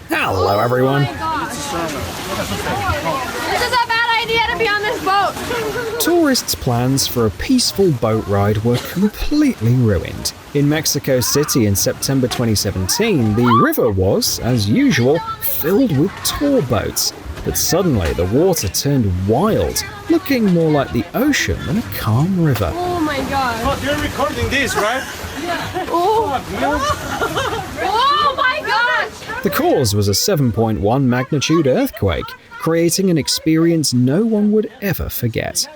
Hello, everyone. Oh my gosh. This is a bad idea to be on this boat. Tourists' plans for a peaceful boat ride were completely ruined. In Mexico City in September 2017, the river was, as usual, filled with tour boats. But suddenly the water turned wild, looking more like the ocean than a calm river. Oh my god. Oh, you're recording this, right? Oh my gosh! The cause was a 7.1 magnitude earthquake, creating an experience no one would ever forget.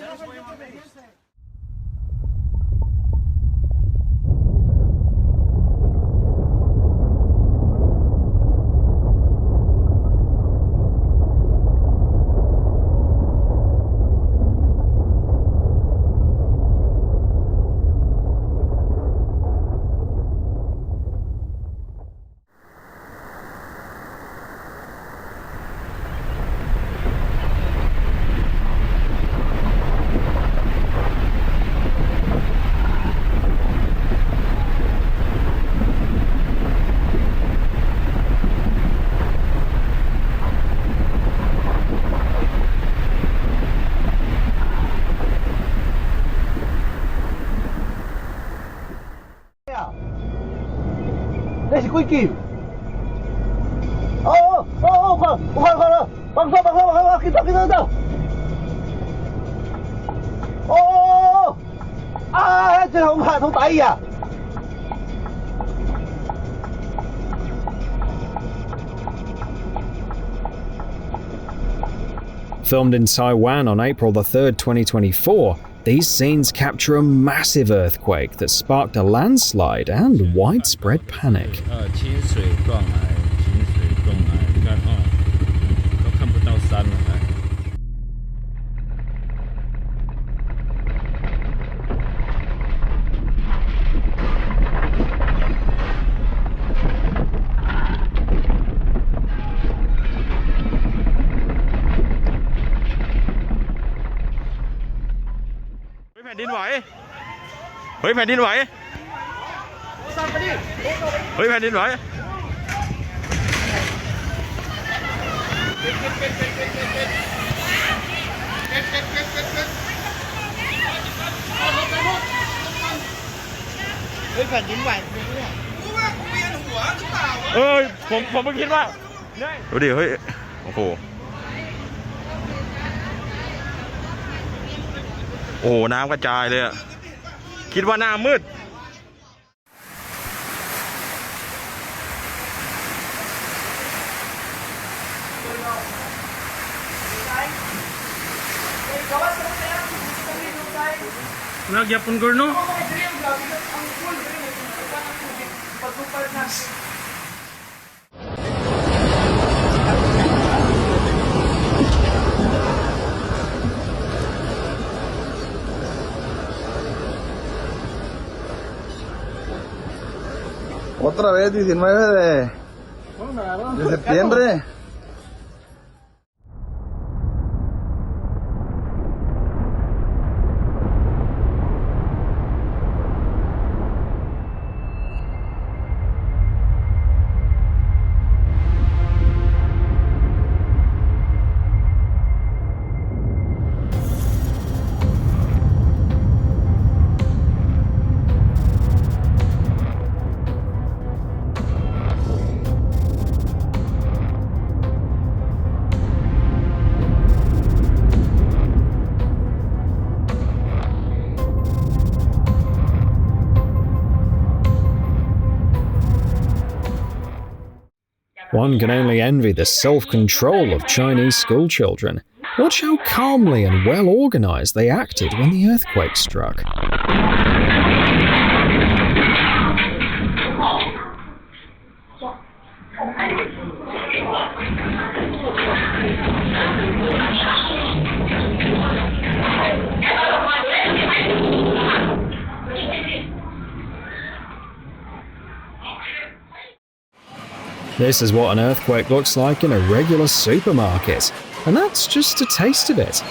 Đây là quay kìm. Khoan, kính tao. Trên không tay à. Filmed in Taiwan on April the 3rd, 2024, these scenes capture a massive earthquake that sparked a landslide and widespread panic. Ôi, แผ่นดินไหว เฮ้ย แผ่นดินไหว เอ้ย ผมเพิ่งคิดว่าดูดิ เฮ้ย โอ้โห โอ้โห น้ำกระจายเลยอะคิดว่าหน้ามืด Nagyapon gurno. Otra vez 19 de septiembre. One can only envy the self-control of Chinese schoolchildren. Watch how calmly and well-organized they acted when the earthquake struck. This is what an earthquake looks like in a regular supermarket, and that's just a taste of it.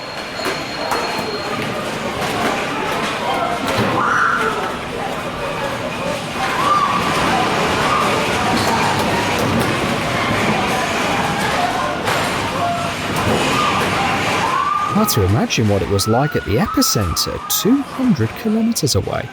hard to imagine what it was like at the epicenter 200 kilometers away.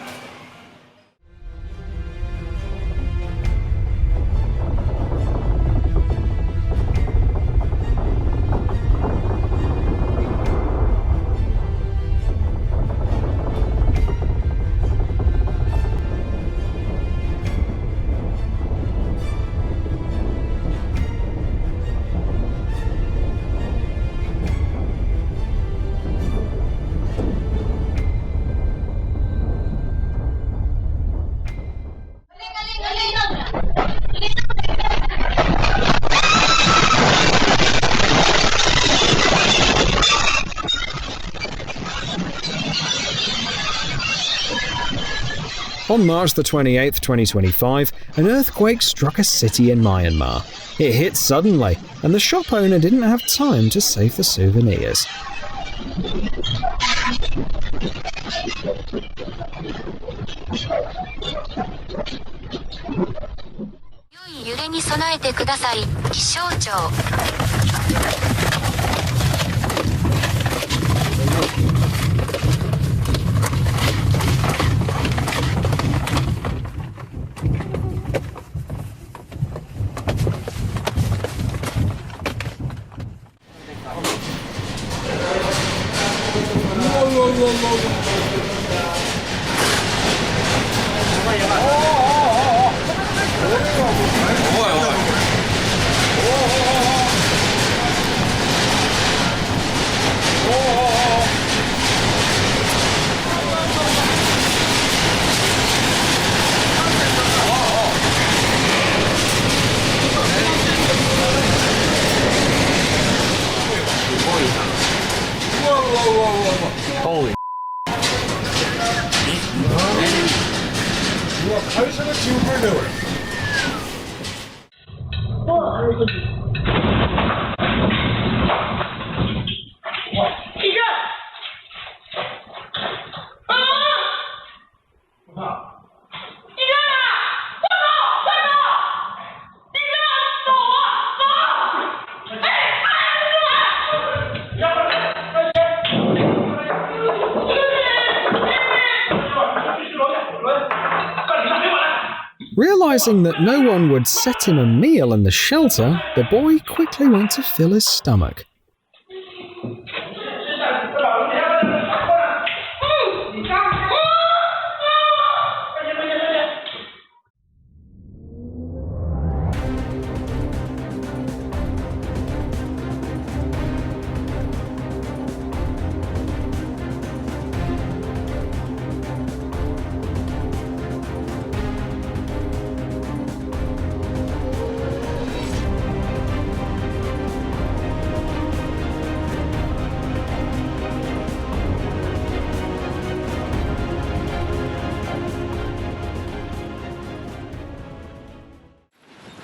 On March the 28th, 2025, an earthquake struck a city in Myanmar. It hit suddenly, and the shop owner didn't have time to save the souvenirs. Holy. Realizing that no one would set him a meal in the shelter, the boy quickly went to fill his stomach.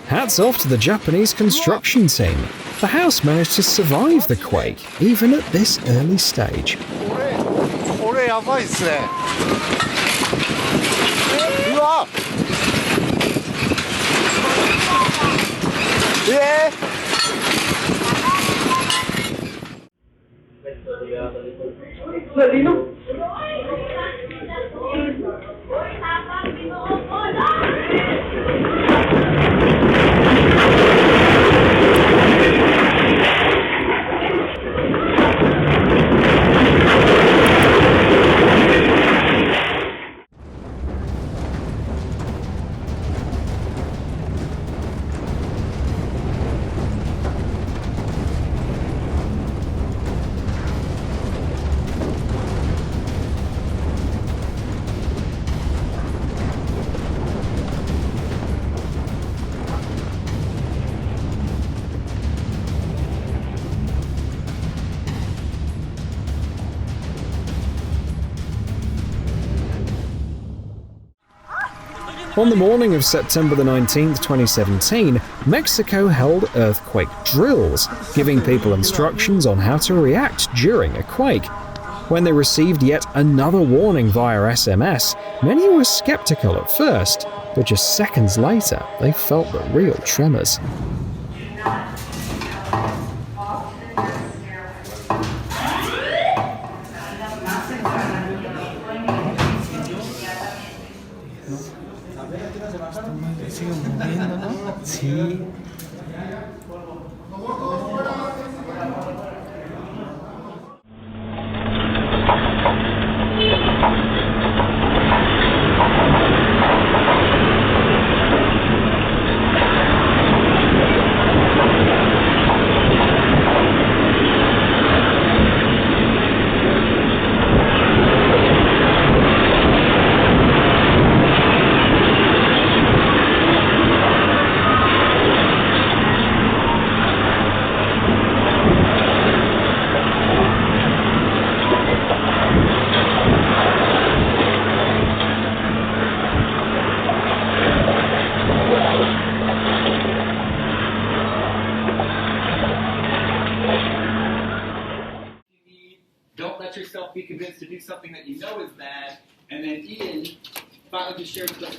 Hats off to the Japanese construction team. The house managed to survive the quake, even at this early stage. On the morning of September the 19th, 2017, Mexico held earthquake drills, giving people instructions on how to react during a quake. When they received yet another warning via SMS, many were skeptical at first, but just seconds later, they felt the real tremors. sigue moviendo, ¿no? Sí. Don't let yourself be convinced to do something that you know is bad, and then Ian finally just shared with us.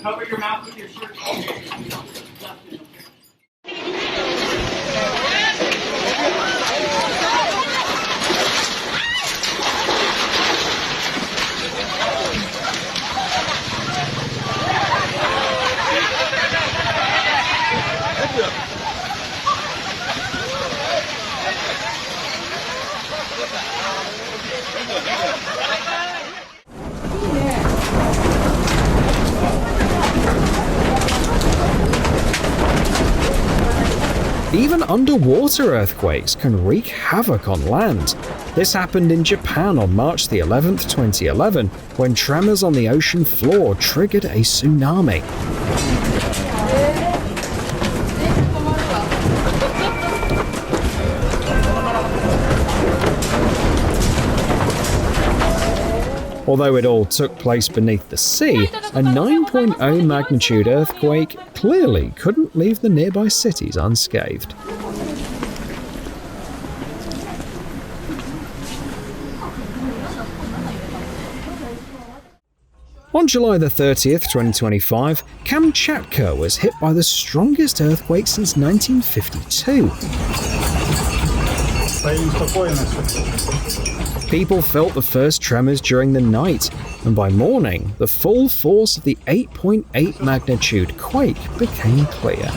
Cover your mouth with your shirt. Even underwater earthquakes can wreak havoc on land. This happened in Japan on March the 11th, 2011, when tremors on the ocean floor triggered a tsunami. Although it all took place beneath the sea, a 9.0 magnitude earthquake clearly couldn't leave the nearby cities unscathed. On July the 30th, 2025, Kamchatka was hit by the strongest earthquake since 1952. People felt the first tremors during the night, and by morning, the full force of the 8.8 magnitude quake became clear.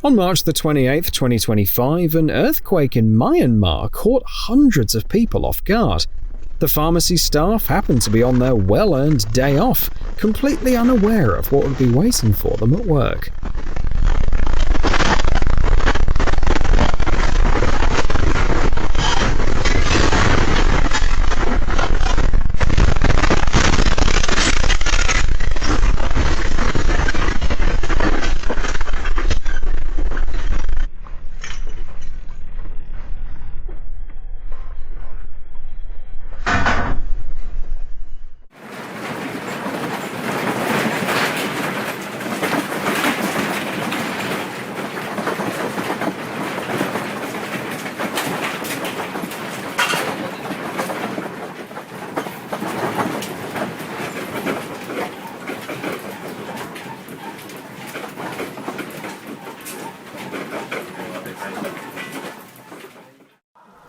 On March the 28th, 2025, an earthquake in Myanmar caught hundreds of people off guard. The pharmacy staff happened to be on their well-earned day off, completely unaware of what would be waiting for them at work.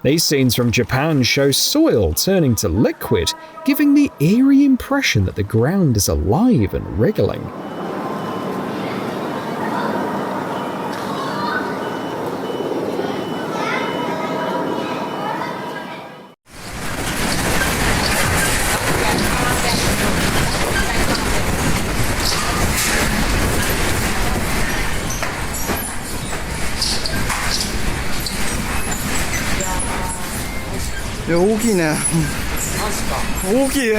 These scenes from Japan show soil turning to liquid, giving the eerie impression that the ground is alive and wriggling. いや、大きいね。大きい。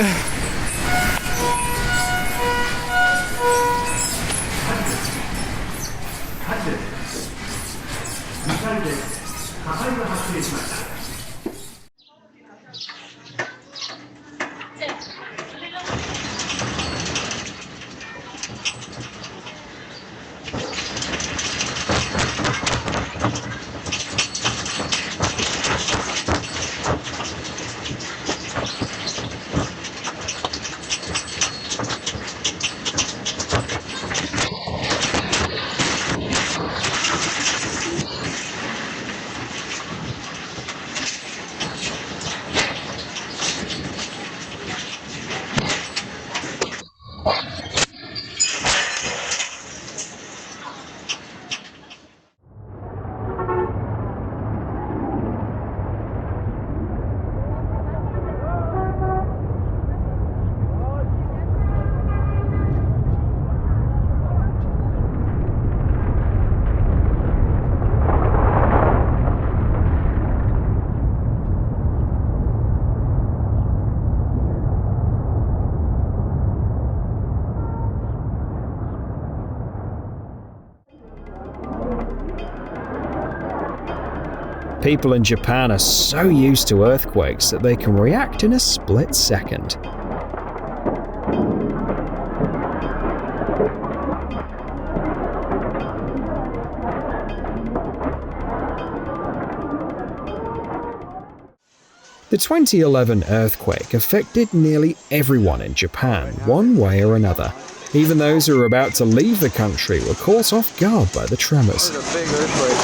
People in Japan are so used to earthquakes that they can react in a split second. The 2011 earthquake affected nearly everyone in Japan, one way or another. Even those who were about to leave the country were caught off guard by the tremors. It was a big earthquake.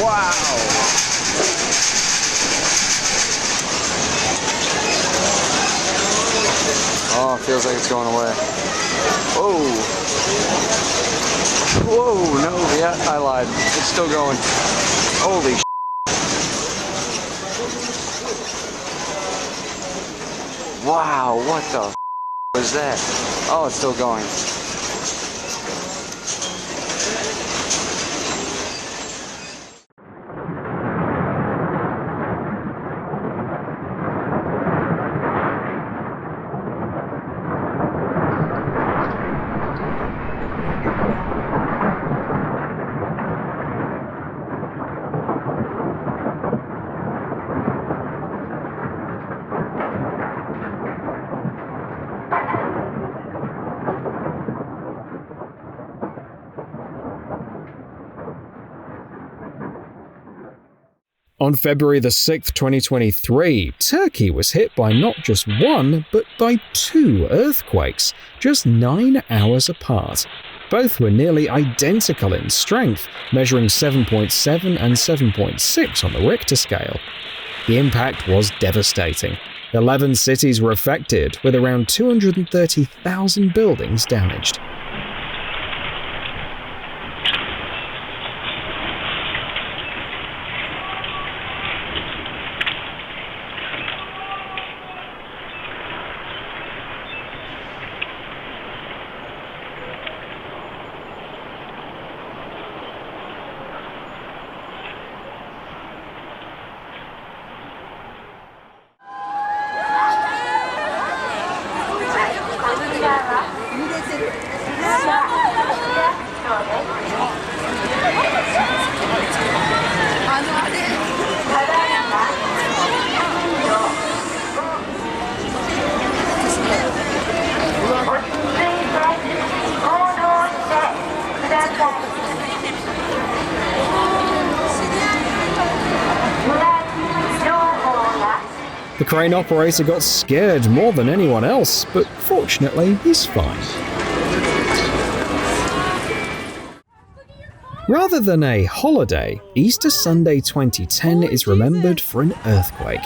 Wow! Oh, it feels like it's going away. Whoa! Whoa, no, yeah, I lied. It's still going. Holy sh**. Wow, what the f*** was that? Oh, it's still going. On February the 6th, 2023, Turkey was hit by not just one, but by two earthquakes, just 9 hours apart. Both were nearly identical in strength, measuring 7.7 and 7.6 on the Richter scale. The impact was devastating. 11 cities were affected, with around 230,000 buildings damaged. The crane operator got scared more than anyone else, but fortunately he's fine. Rather than a holiday, Easter Sunday 2010 is remembered for an earthquake.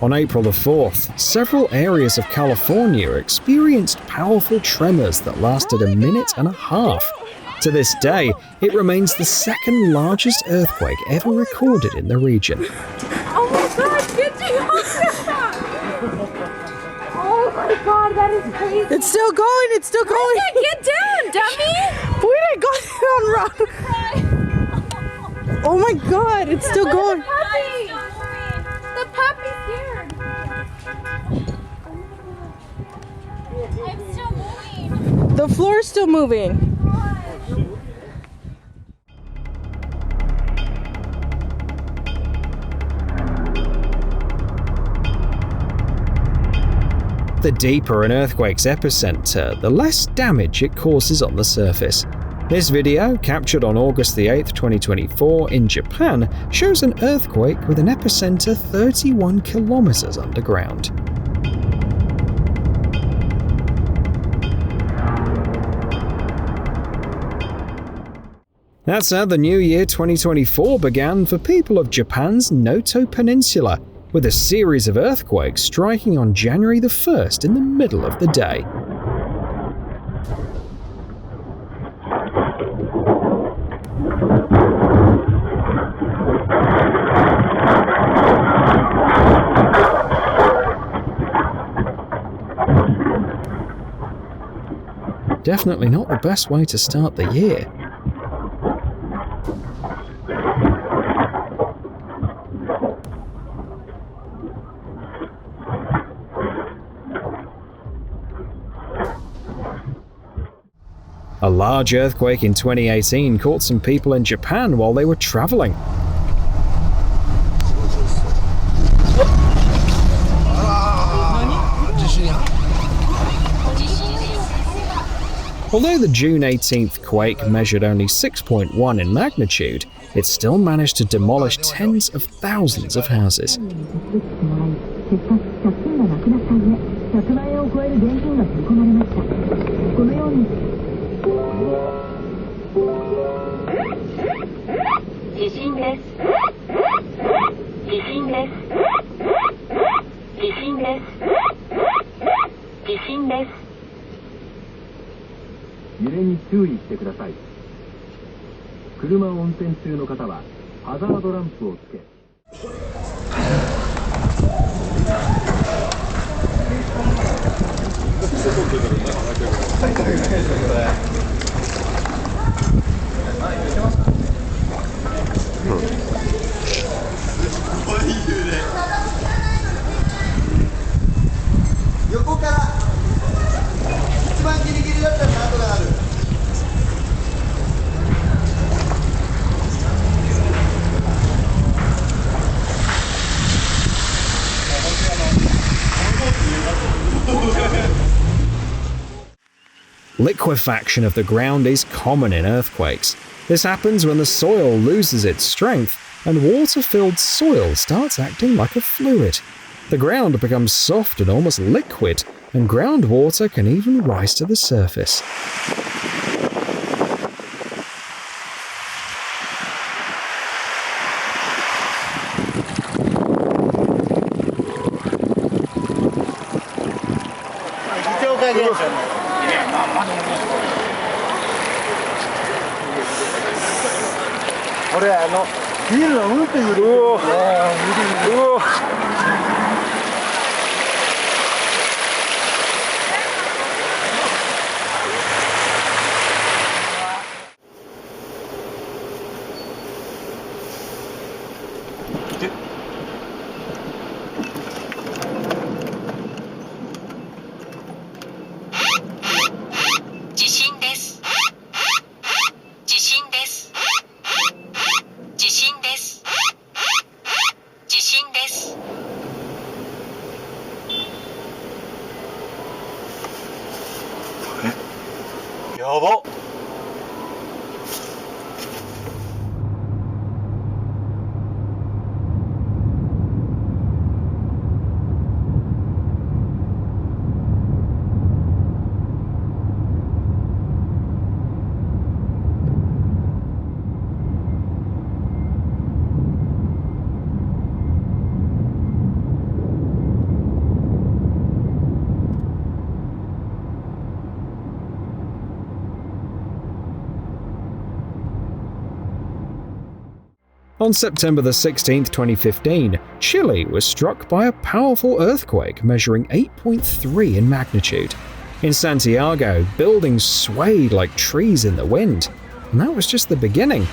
On April the 4th, several areas of California experienced powerful tremors that lasted a minute and a half. To this day, it remains the second largest earthquake ever recorded in the region. Oh my god, get you! Oh my god, that is crazy. It's still going. It's still going. Get down, dummy. Wait, I got it on round. Oh my god, it's still going. The puppy's scared. I'm still moving. The floor is still moving. The deeper an earthquake's epicenter, the less damage it causes on the surface. This video, captured on August 8, 2024 in Japan, shows an earthquake with an epicenter 31 kilometers underground. That's how the new year 2024 began for people of Japan's Noto Peninsula, with a series of earthquakes striking on January the 1st in the middle of the day. Definitely not the best way to start the year. A large earthquake in 2018 caught some people in Japan while they were traveling. Although the June 18th quake measured only 6.1 in magnitude, it still managed to demolish tens of thousands of houses. Liquefaction of the ground is common in earthquakes. This happens when the soil loses its strength and water-filled soil starts acting like a fluid. The ground becomes soft and almost liquid, and groundwater can even rise to the surface. On September the 16th, 2015, Chile was struck by a powerful earthquake measuring 8.3 in magnitude. In Santiago, buildings swayed like trees in the wind. And that was just the beginning.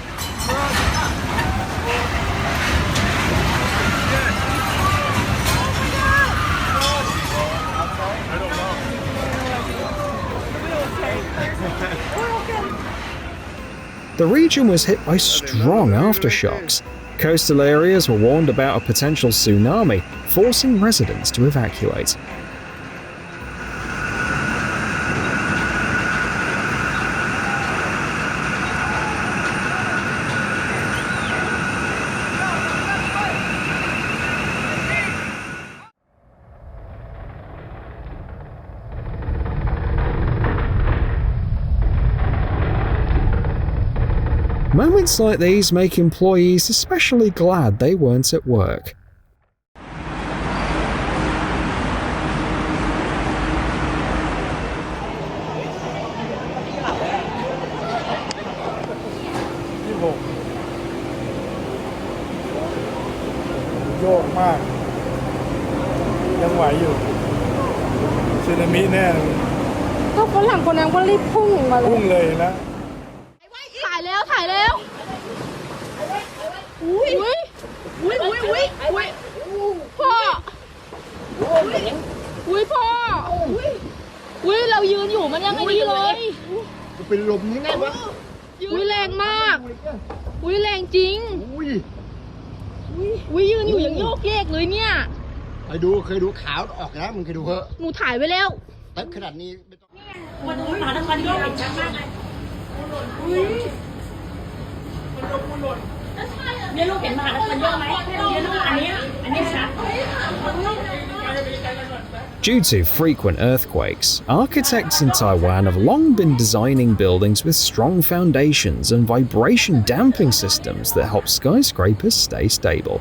The region was hit by strong aftershocks. Coastal areas were warned about a potential tsunami, forcing residents to evacuate. Moments like these make employees especially glad they weren't at work. Cóฝรั่งคนนั้นก็รีบพุ่งมาเลย ถ่ายแล้วอุ้ยพ่ออุ้ยพ่ออุ้ยเรายืนอยู่มันยังไงดีเลยเป็นลมนี่ไงวะอุ้ยแรงมากอุ้ยแรงจริงอุ้ยยืนอยู่ยังโยกเยกเลยเนี่ยเคยดูขาวออกนะมึงเคยดูเหรอ หนูถ่ายไว้แล้ว แต่ขนาดนี้ไม่ต้อง วันนี้หมาทั้งวันโยกเห็นชัดมากเลยเนี่ยลูกเห็นหมาทั้งวันโยกไหมเนี่ยลูกอันนี้ชัด Due to frequent earthquakes, architects in Taiwan have long been designing buildings with strong foundations and vibration damping systems that help skyscrapers stay stable.